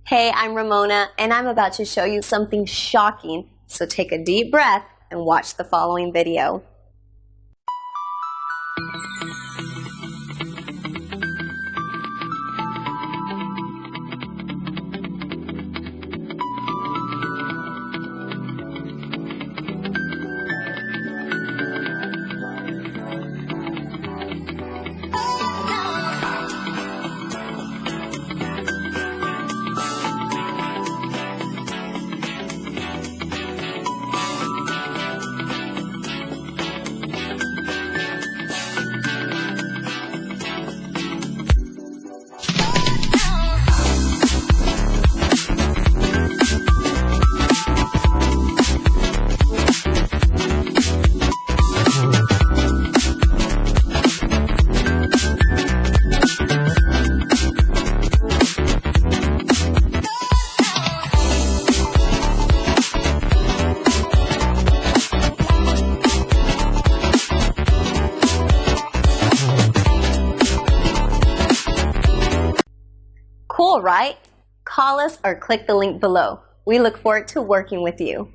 Hey, I'm Ramona, and I'm about to show you something shocking, so take a deep breath and watch the following video. Cool, right? Call us or click the link below. We look forward to working with you.